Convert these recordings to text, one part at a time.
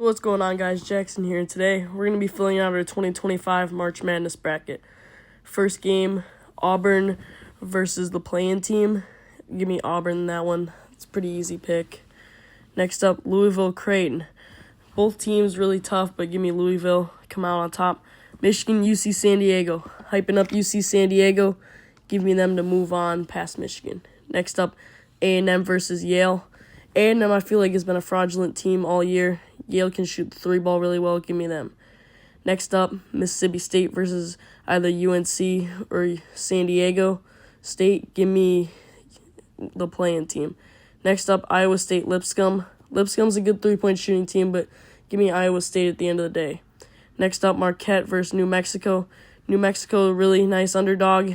What's going on, guys? Jackson here, and today we're going to be filling out our 2025 March Madness bracket. First game, Auburn versus the play-in team. Give me Auburn in that one. It's a pretty easy pick. Next up, Louisville, Creighton. Both teams really tough, but give me Louisville. Come out on top. Michigan, UC San Diego. Hyping up UC San Diego. Give me them to move on past Michigan. Next up, A&M versus Yale. A&M, I feel like, has been a fraudulent team all year. Yale can shoot the three ball really well. Give me them. Next up, Mississippi State versus either UNC or San Diego State. Give me the play-in team. Next up, Iowa State, Lipscomb. Lipscomb's a good three-point shooting team, but give me Iowa State at the end of the day. Next up, Marquette versus New Mexico. New Mexico, a really nice underdog.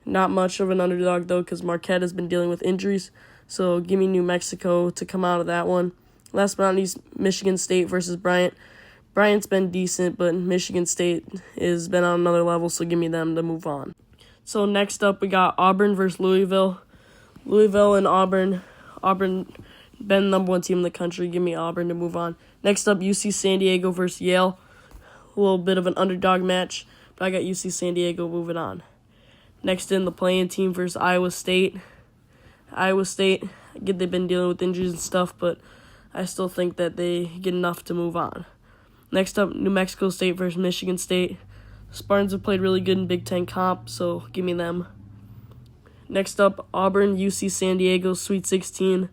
Not much of an underdog, though, because Marquette has been dealing with injuries. So give me New Mexico to come out of that one. Last but not least, Michigan State versus Bryant. Bryant's been decent, but Michigan State has been on another level, so give me them to move on. So next up, we got Auburn versus Louisville. Louisville and Auburn. Auburn been the number one team in the country. Give me Auburn to move on. Next up, UC San Diego versus Yale. A little bit of an underdog match, but I got UC San Diego moving on. Next in, the play-in team versus Iowa State. Iowa State, they've been dealing with injuries and stuff, but I still think that they get enough to move on. Next up, New Mexico State versus Michigan State. Spartans have played really good in Big Ten comp, so give me them. Next up, Auburn, UC San Diego, Sweet 16.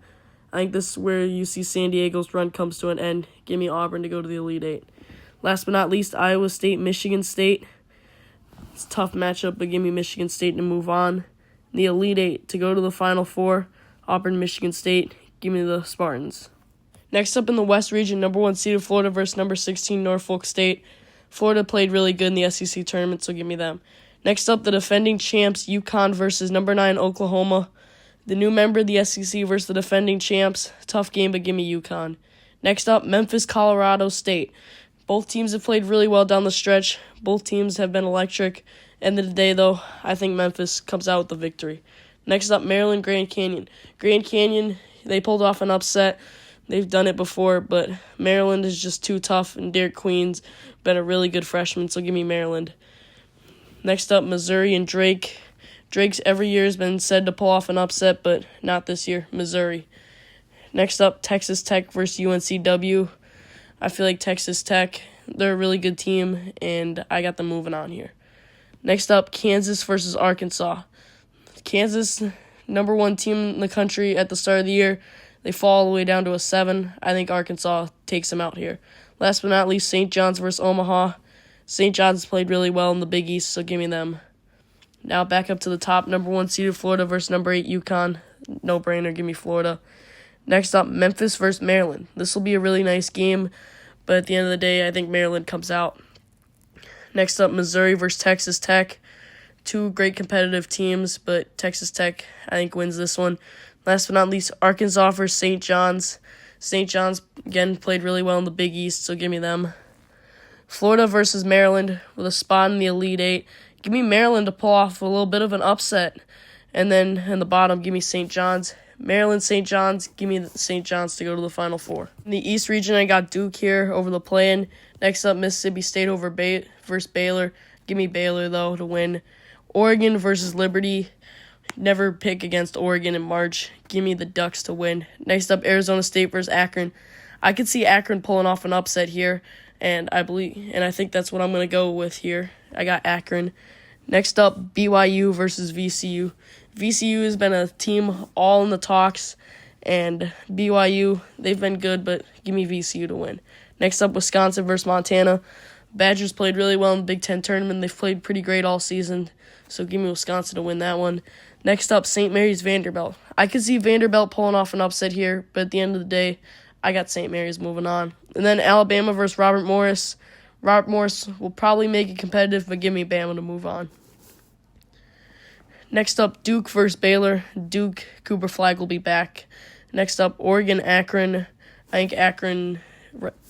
I think this is where UC San Diego's run comes to an end. Give me Auburn to go to the Elite Eight. Last but not least, Iowa State, Michigan State. It's a tough matchup, but give me Michigan State to move on. The Elite Eight to go to the Final Four, Auburn, Michigan State. Give me the Spartans. Next up in the West region, number 1 seeded Florida versus number 16 Norfolk State. Florida played really good in the SEC tournament, so give me them. Next up, the defending champs, UConn versus number 9 Oklahoma. The new member of the SEC versus the defending champs. Tough game, but give me UConn. Next up, Memphis, Colorado State. Both teams have played really well down the stretch. Both teams have been electric. End of the day, though, I think Memphis comes out with the victory. Next up, Maryland, Grand Canyon. Grand Canyon, they pulled off an upset. They've done it before, but Maryland is just too tough, and Derek Queen's been a really good freshman, so give me Maryland. Next up, Missouri and Drake. Drake's every year has been said to pull off an upset, but not this year, Missouri. Next up, Texas Tech versus UNCW. I feel like Texas Tech, they're a really good team, and I got them moving on here. Next up, Kansas versus Arkansas. Kansas, number 1 team in the country at the start of the year. They fall all the way down to a 7. I think Arkansas takes them out here. Last but not least, St. John's versus Omaha. St. John's played really well in the Big East, so give me them. Now back up to the top, number 1 seeded Florida versus number 8 UConn. No brainer, give me Florida. Next up, Memphis versus Maryland. This will be a really nice game, but at the end of the day, I think Maryland comes out. Next up, Missouri versus Texas Tech. 2 great competitive teams, but Texas Tech, I think, wins this one. Last but not least, Arkansas versus St. John's. St. John's, again, played really well in the Big East, so give me them. Florida versus Maryland with a spot in the Elite Eight. Give me Maryland to pull off a little bit of an upset. And then in the bottom, give me St. John's. Maryland, St. John's, give me St. John's to go to the Final Four. In the East region, I got Duke here over the play-in. Next up, Mississippi State over versus Baylor. Give me Baylor, though, to win. Oregon versus Liberty. Never pick against Oregon in March. Give me the Ducks to win. Next up, Arizona State versus Akron. I could see Akron pulling off an upset here, and I think that's what I'm going to go with here. I got Akron. Next up, BYU versus VCU. VCU has been a team all in the talks, and BYU, they've been good, but give me VCU to win. Next up, Wisconsin versus Montana. Badgers played really well in the Big Ten tournament. They've played pretty great all season, so give me Wisconsin to win that one. Next up, St. Mary's, Vanderbilt. I could see Vanderbilt pulling off an upset here, but at the end of the day, I got St. Mary's moving on. And then Alabama versus Robert Morris. Robert Morris will probably make it competitive, but give me Bama to move on. Next up, Duke versus Baylor. Duke, Cooper Flag will be back. Next up, Oregon, Akron. I think Akron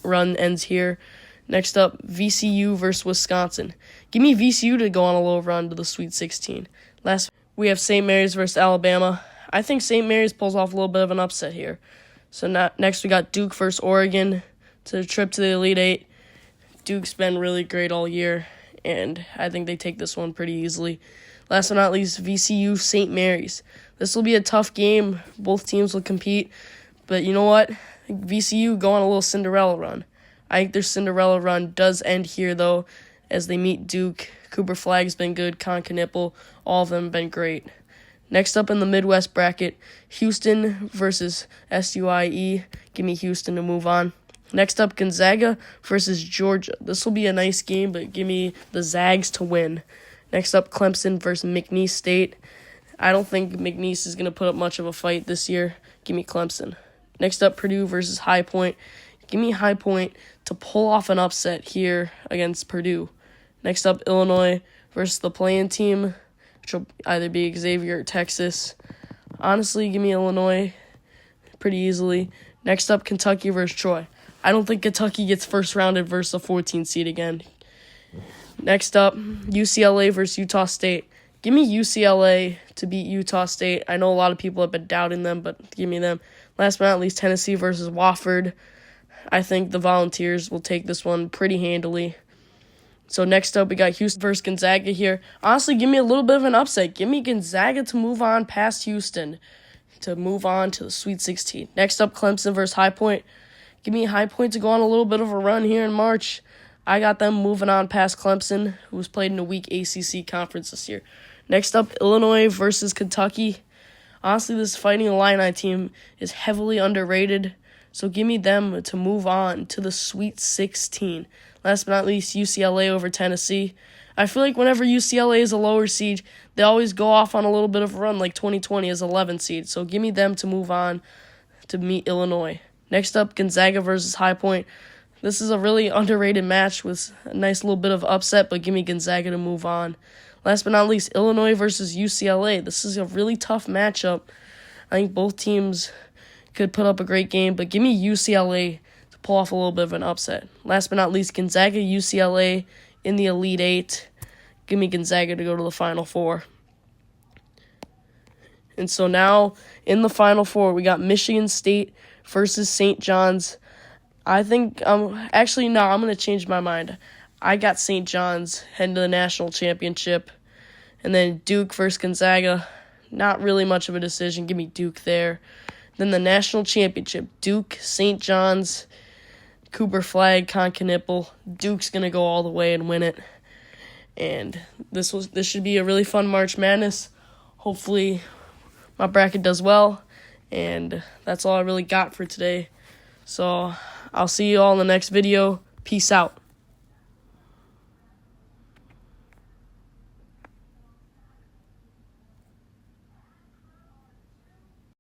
run ends here. Next up, VCU versus Wisconsin. Give me VCU to go on a little run to the Sweet 16. Last, we have St. Mary's versus Alabama. I think St. Mary's pulls off a little bit of an upset here. So next we got Duke versus Oregon to the trip to the Elite Eight. Duke's been really great all year, and I think they take this one pretty easily. Last but not least, VCU St. Mary's. This will be a tough game. Both teams will compete, but you know what? VCU go on a little Cinderella run. I think their Cinderella run does end here, though, as they meet Duke. Cooper Flagg's been good. Con Knippel, all of them have been great. Next up in the Midwest bracket, Houston versus SUIE. Give me Houston to move on. Next up, Gonzaga versus Georgia. This will be a nice game, but give me the Zags to win. Next up, Clemson versus McNeese State. I don't think McNeese is going to put up much of a fight this year. Give me Clemson. Next up, Purdue versus High Point. Give me High Point to pull off an upset here against Purdue. Next up, Illinois versus the play-in team, which will either be Xavier or Texas. Honestly, give me Illinois pretty easily. Next up, Kentucky versus Troy. I don't think Kentucky gets first rounded versus a 14 seed again. Next up, UCLA versus Utah State. Give me UCLA to beat Utah State. I know a lot of people have been doubting them, but give me them. Last but not least, Tennessee versus Wofford. I think the Volunteers will take this one pretty handily. So next up, we got Houston versus Gonzaga here. Honestly, give me a little bit of an upset. Give me Gonzaga to move on past Houston, to move on to the Sweet 16. Next up, Clemson versus High Point. Give me High Point to go on a little bit of a run here in March. I got them moving on past Clemson, who was played in a weak ACC conference this year. Next up, Illinois versus Kentucky. Honestly, this Fighting Illini team is heavily underrated, so give me them to move on to the Sweet 16. Last but not least, UCLA over Tennessee. I feel like whenever UCLA is a lower seed, they always go off on a little bit of a run, like 2020 as 11 seed. So give me them to move on to meet Illinois. Next up, Gonzaga versus High Point. This is a really underrated match with a nice little bit of upset, but give me Gonzaga to move on. Last but not least, Illinois versus UCLA. This is a really tough matchup. I think both teams could put up a great game, but give me UCLA to pull off a little bit of an upset. Last but not least, Gonzaga, UCLA in the Elite Eight. Give me Gonzaga to go to the Final Four. And so now in the Final Four, we got Michigan State versus St. John's. I think I'm going to change my mind. I got St. John's heading to the national championship. And then Duke versus Gonzaga. Not really much of a decision. Give me Duke there. Then the national championship. Duke, St. John's, Cooper Flagg, Con Knippel. Duke's going to go all the way and win it. And this should be a really fun March Madness. Hopefully my bracket does well. And that's all I really got for today. So I'll see you all in the next video. Peace out.